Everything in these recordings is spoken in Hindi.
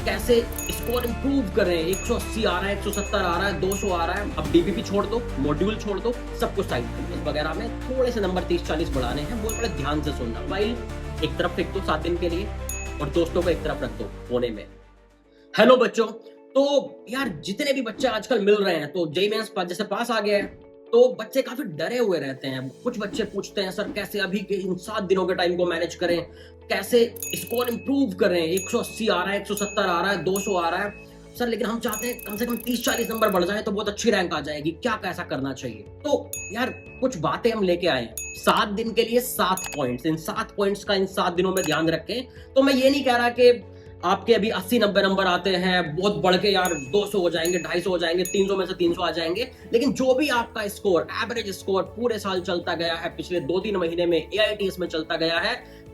कैसे स्कोर इंप्रूव करें। 180 आ रहा है, 170 आ रहा है, 200 आ रहा है। अब डीपीपी छोड़ दो, मॉड्यूल छोड़ दो, सब कुछ साइड कर वगैरह में थोड़े से नंबर 30-40 बढ़ाने हैं, वो बड़े ध्यान से सुनना। मोबाइल एक तरफ फेंक दो 7 दिन के लिए और दोस्तों को एक तरफ रख दो कोने में। हेलो बच्चों, तो यार जितने भी बच्चे आजकल मिल रहे हैं, तो जेईई मेंस जैसे पास आ गया है, तो बच्चे काफी डरे हुए रहते हैं। कुछ बच्चे पूछते हैं सर कैसे अभी के इन 7 दिनों के टाइम को मैनेज करें, कैसे स्कोर इंप्रूव करें। 180 आ रहा है, 170 आ रहा है, 200 आ रहा है सर, लेकिन हम चाहते हैं कम से कम 30-40 नंबर बढ़ जाए तो बहुत अच्छी रैंक आ जाएगी, क्या कैसा करना चाहिए। तो यार कुछ बातें हम लेके आए हैं। 7 दिन के लिए 7 पॉइंट्स, इन 7 पॉइंट्स का इन 7 दिनों में ध्यान रखें। तो मैं ये नहीं कह रहा कि आपके अभी 80-90 नंबर आते हैं, बहुत बढ़ के यार 200 हो जाएंगे, 250 हो जाएंगे, 300 में से 300 आ जाएंगे, लेकिन जो भी आपका स्कोर, एवरेज स्कोर पूरे साल चलता गया है, पिछले 2-3 महीने में एआईटीएस में चलता गया है,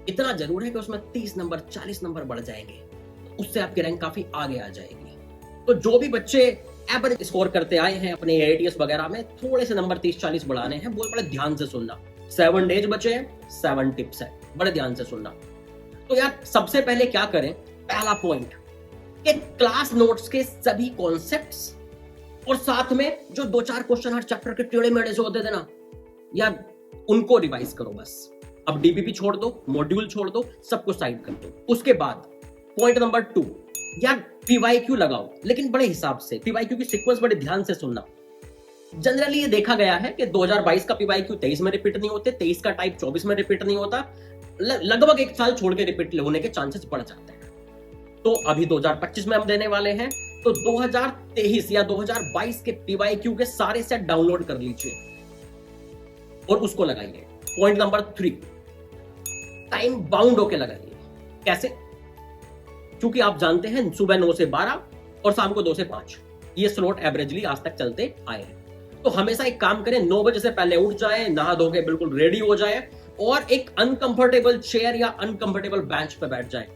इतना जरूर है कि उसमें 30 नंबर 40 नंबर बढ़ जाएंगे, उससे आपकी रैंक काफी आगे आ जाएगी। तो जो भी बच्चे एवरेज स्कोर करते आए हैं अपने एआईटीएस वगैरह में, थोड़े से नंबर 30-40 बढ़ाने हैं, वो बड़े ध्यान से सुनना। 7 डेज बचे हैं, 7 टिप्स है, बड़े ध्यान से सुनना। तो यार सबसे पहले क्या करें, पहला पॉइंट कि क्लास नोट्स के सभी कॉन्सेप्ट्स और साथ में जो 2-4 क्वेश्चन हर चैप्टर के टेढ़े मेढ़े से होते थे ना यार, उनको रिवाइज करो बस। अब डीपीपी छोड़ दो, मॉड्यूल छोड़ दो, सब कुछ साइड कर दो। उसके बाद पॉइंट नंबर 2, यार पीवाईक्यू लगाओ, लेकिन बड़े हिसाब से। पीवाईक्यू की सीक्वेंस बड़े ध्यान से सुनना। जनरली ये देखा गया है कि 2022 का पीवाईक्यू 23 में रिपीट नहीं होते, 23 का टाइप 24 में रिपीट नहीं होता, लगभग 1 साल छोड़ के रिपीट होने के चांसेस बढ़ जाते हैं। तो अभी 2025 में हम देने वाले हैं, तो 2023 या 2022 के पीवाईक्यू के सारे सेट डाउनलोड कर लीजिए और उसको लगाइए। पॉइंट नंबर 3, टाइम बाउंड होके लगाइए। कैसे? क्योंकि आप जानते हैं सुबह 9 से 12 और शाम को 2 से 5 ये स्लॉट एवरेजली आज तक चलते आए हैं। तो हमेशा एक काम करें, 9 बजे से पहले उठ जाए, नहा धो के बिल्कुल रेडी हो जाए और एक अनकंफर्टेबल चेयर या अनकंफर्टेबल बेंच पे बैठ जाए,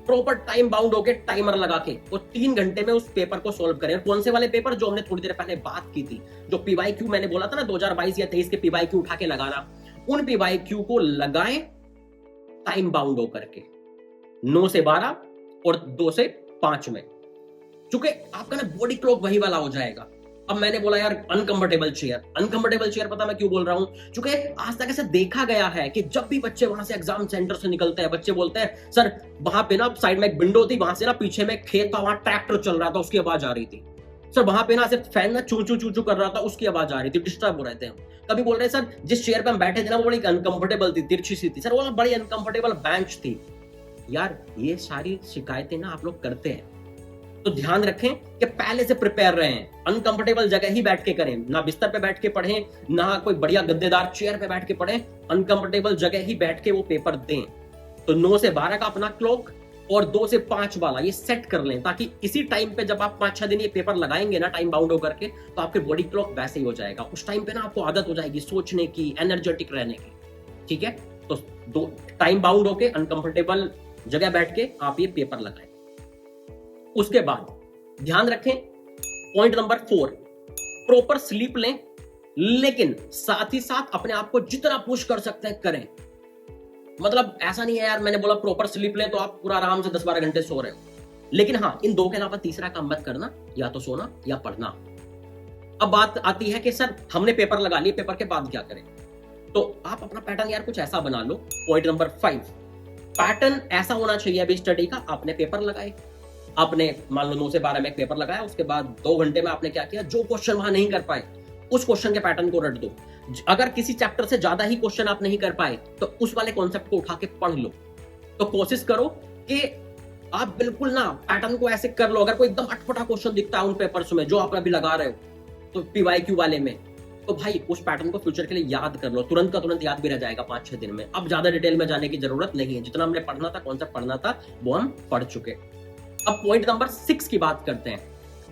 प्रॉपर टाइम बाउंड होके टाइमर लगा के, और 3 घंटे में उस पेपर को सॉल्व करें। कौन से वाले पेपर? जो हमने थोड़ी देर पहले बात की थी, जो पीवाईक्यू मैंने बोला था ना 2022 या 23 के पीवाईक्यू उठा के लगाना, उन पीवाईक्यू को लगाएं टाइम बाउंड होकर के 9 से 12 और 2 से 5 में, क्योंकि आपका ना बॉडी क्लॉक वही वाला हो जाएगा। अब मैंने बोला यार अनकंफर्टेबल चेयर, पता मैं क्यों बोल रहा हूं? क्योंकि आज तक ऐसा देखा गया है कि जब भी बच्चे वहां से एग्जाम सेंटर से निकलते हैं, बच्चे बोलते हैं सर वहां पे ना साइड में एक विंडो थी, वहां से ना पीछे में खेत था, वहां ट्रैक्टर चल रहा था, उसकी आवाज आ रही थी। सर वहां पे ना सिर्फ फैन ना चू चू चू चू कर रहा था, उसकी आवाज आ रही थी, डिस्टर्ब हो रहे थे। कभी बोल रहे सर जिस चेयर पे हम बैठे थे ना वो बड़ी अनकंफर्टेबल थी, तिरछी सी थी, सर वो बड़ी अनकंफर्टेबल बेंच थी। यार ये सारी शिकायतें ना आप लोग करते हैं, तो ध्यान रखें कि पहले से प्रिपेयर रहें। अनकंफर्टेबल जगह ही बैठ के करें, ना बिस्तर पे बैठ के पढ़ें, ना कोई बढ़िया गद्देदार चेयर पे बैठ के पढ़ें, अनकंफर्टेबल जगह ही बैठ के वो पेपर दें। तो 9 से 12 का अपना क्लॉक और 2 से 5 वाला ये सेट कर लें, ताकि इसी टाइम पे जब आप 5-6 दिन ये पेपर लगाएंगे ना टाइम बाउंड होकर के, तो आपके बॉडी क्लॉक वैसे ही हो जाएगा। उस टाइम पे ना आपको आदत हो जाएगी सोचने की, एनर्जेटिक रहने की। ठीक है, तो 2 टाइम बाउंड होके अनकंफर्टेबल जगह बैठ के आप ये पेपर लगाएं। उसके बाद ध्यान रखें पॉइंट नंबर 4, प्रॉपर स्लीप लें, लेकिन साथ ही साथ अपने आप को जितना पुश कर सकते हैं करें। मतलब ऐसा नहीं है यार मैंने बोला प्रॉपर स्लीप लें तो आप पूरा आराम से 10-12 घंटे सो रहे हो, लेकिन हाँ इन 2 के अलावा तीसरा काम मत करना, या तो सोना या पढ़ना। अब बात आती है कि सर हमने पेपर लगा लिए, पेपर के बाद क्या करें? तो आप अपना पैटर्न यार कुछ ऐसा बना लो। पॉइंट नंबर 5, पैटर्न ऐसा होना चाहिए अभी स्टडी का, आपने पेपर लगाए, आपने मान लो 9 से 12 में एक पेपर लगाया, उसके बाद 2 घंटे में आपने क्या किया, जो क्वेश्चन वहां नहीं कर पाए उस क्वेश्चन के पैटर्न को रट दो। अगर किसी चैप्टर से ज्यादा ही क्वेश्चन आप नहीं कर पाए तो उस वाले कॉन्सेप्ट को उठा के पढ़ लो। तो कोशिश करो कि आप बिल्कुल ना पैटर्न को ऐसे कर लो। अगर कोई एकदम अटपटा क्वेश्चन दिखता है उन पेपर्स में जो आप अभी लगा रहे हो, तो पीवाईक्यू वाले में, तो भाई उस पैटर्न को फ्यूचर के लिए याद कर लो, तुरंत का तुरंत याद भी रह जाएगा 5-6 दिन में। अब ज्यादा डिटेल में जाने की जरूरत नहीं है, जितना हमने पढ़ना था, कॉन्सेप्ट पढ़ना था, वो हम पढ़ चुके। अब पॉइंट नंबर 6 की बात करते हैं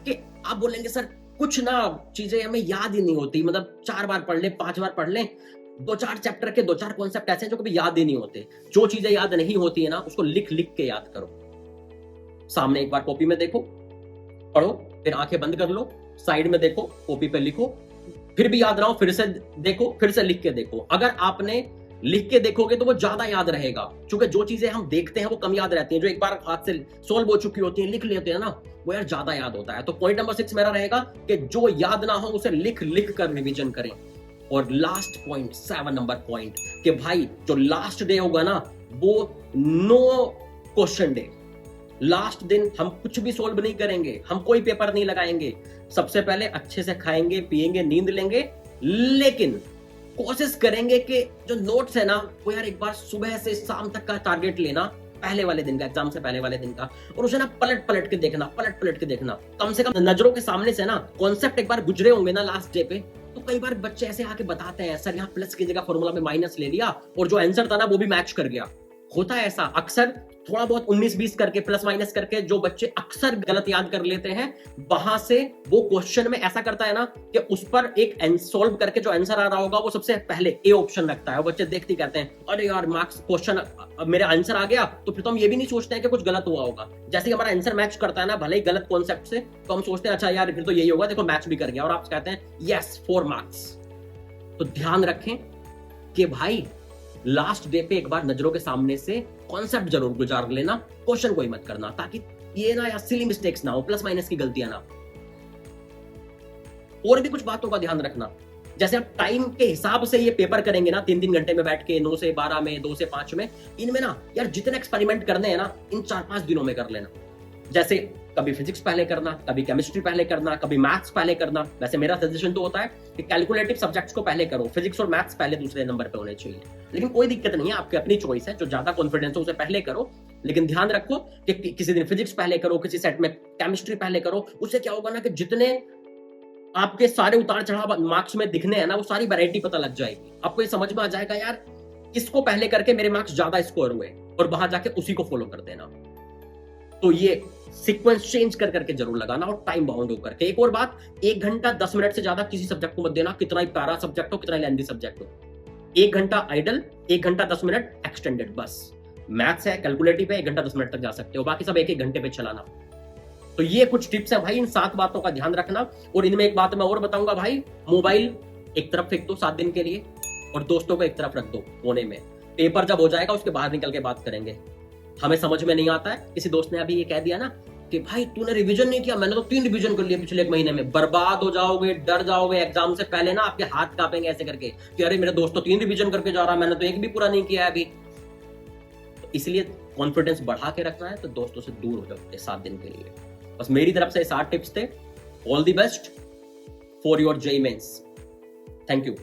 कि आप बोलेंगे सर कुछ ना चीजें हमें याद ही नहीं होती, मतलब 4 बार पढ़ ले, 5 बार पढ़ ले, 2-4 चैप्टर के 2-4 कॉन्सेप्ट ऐसे हैं जो कभी याद ही नहीं होते। जो चीजें याद नहीं होती है ना उसको लिख लिख के याद करो। सामने एक बार कॉपी में देखो, पढ़ो, फिर आंखें बंद कर लो, साइड में देखो, कॉपी पे लिखो, फिर भी याद ना हो फिर से देखो, फिर से लिख के देखो। अगर आपने लिख के देखोगे तो वो ज्यादा याद रहेगा, क्योंकि जो चीजें हम देखते हैं वो कम याद रहती हैं, जो एक बार हाथ से सॉल्व हो चुकी होती हैं, लिख लेते हैं ना, वो यार ज्यादा याद होता है। तो पॉइंट नंबर 6 मेरा रहेगा कि जो याद ना हो उसे लिख लिख कर रिवीजन करें। और लास्ट पॉइंट, 7 नंबर पॉइंट, कि भाई जो लास्ट डे होगा ना वो नो क्वेश्चन डे। लास्ट दिन हम कुछ भी सोल्व नहीं करेंगे, हम कोई पेपर नहीं लगाएंगे, सबसे पहले अच्छे से खाएंगे पिएंगे नींद लेंगे, लेकिन कोशिश करेंगे कि जो नोट्स है ना वो यार एक बार सुबह से शाम तक का टारगेट लेना, पहले वाले दिन का, एग्जाम से पहले वाले दिन का, और उसे ना पलट पलट के देखना, पलट पलट के देखना, कम से कम नजरों के सामने से ना कॉन्सेप्ट एक बार गुजरे होंगे ना लास्ट डे पे। तो कई बार बच्चे ऐसे आके बताते हैं सर यहाँ प्लस की जगह फॉर्मूला में माइनस ले लिया और जो आंसर था ना वो भी मैच कर गया। होता है ऐसा अक्सर, थोड़ा बहुत 19-20 करके प्लस माइनस करके जो बच्चे अक्सर गलत याद कर लेते हैं, वहां से वो क्वेश्चन में ऐसा करता है ना कि उस पर एक सॉल्व करके जो आंसर आ रहा होगा वो सबसे पहले ए ऑप्शन रखता है। बच्चे देखते कहते हैं अरे यार मार्क्स क्वेश्चन मेरा आंसर आ गया, तो फिर तो हम ये भी नहीं सोचते हैं कि कुछ गलत हुआ होगा। जैसे ही हमारा आंसर मैच करता है ना भले ही गलत कॉन्सेप्ट से, तो हम सोचते हैं अच्छा यार फिर तो यही होगा, देखो मैच भी कर गया, और आप कहते हैं यस 4 मार्क्स। तो ध्यान रखें कि भाई लास्ट डे पे एक बार नजरों के सामने से कॉन्सेप्ट जरूर गुजार लेना, क्वेश्चन कोई मत करना, ताकि ये ना या सिली मिस्टेक्स ना हो, प्लस माइनस की गलतियां ना। और भी कुछ बातों का ध्यान रखना, जैसे आप टाइम के हिसाब से ये पेपर करेंगे ना 3-3 घंटे में बैठ के, 9 से 12 में, 2 से 5 में, इनमें ना यार जितने एक्सपेरिमेंट करने हैं ना इन 4-5 दिनों में कर लेना। जैसे कभी फिजिक्स पहले करना, कभी केमिस्ट्री पहले करना, कभी मैथ्स पहले करना। वैसे मेरा सजेशन तो होता है कि कैलकुलेटिव सब्जेक्ट्स को पहले करो, फिजिक्स और मैथ्स पहले दूसरे नंबर पे होने चाहिए, लेकिन कोई दिक्कत नहीं है, आपकी अपनी चॉइस है, जो ज्यादा कॉन्फिडेंस हो उसे पहले करो। लेकिन ध्यान रखो कि किसी दिन फिजिक्स पहले करो, किसी सेट में केमिस्ट्री पहले करो, उससे क्या होगा ना कि जितने आपके सारे उतार चढ़ाव मार्क्स में दिखने हैं ना वो सारी वैरायटी पता लग जाएगी, आपको ये समझ में आ जाएगा यार किसको पहले करके मेरे मार्क्स ज्यादा स्कोर हुए, और वहां जाके उसी को फॉलो कर देना। तो ये सीक्वेंस चेंज कर करके जरूर लगाना, और टाइम बाउंड होकर के। एक और बात, 1 घंटा 10 मिनट से ज्यादा किसी सब्जेक्ट को मत देना, कितना ही प्यारा सब्जेक्ट हो, कितना ही लेंथी सब्जेक्ट हो। 1 घंटा आइडल, 1 घंटा 10 मिनट एक्सटेंडेड, बस। मैथ्स है, कैलकुलेटिव है, 1 घंटा 10 मिनट तक जा सकते हो, बाकी सब 1-1 घंटे पे चलाना। तो ये कुछ टिप्स है भाई, इन 7 बातों का ध्यान रखना। और इनमें एक बात मैं और बताऊंगा भाई, मोबाइल एक तरफ फेंक दो 7 दिन के लिए, और दोस्तों को एक तरफ रख दो कोने में। पेपर जब हो जाएगा उसके बाहर निकल के बात करेंगे। हमें समझ में नहीं आता है, किसी दोस्त ने अभी ये कह दिया ना कि भाई तूने रिवीजन नहीं किया, मैंने तो 3 रिवीजन कर लिया पिछले 1 महीने में। बर्बाद हो जाओगे, डर जाओगे, एग्जाम से पहले ना आपके हाथ कांपेंगे ऐसे करके कि अरे मेरे दोस्त तो 3 रिवीजन करके जा रहा है, मैंने तो एक भी पूरा नहीं किया है अभी। तो इसलिए कॉन्फिडेंस बढ़ा के रखना है, तो दोस्तों से दूर हो जाओ 7 दिन के लिए। बस मेरी तरफ से 7 टिप्स थे। All the best for your JEE mains. Thank you.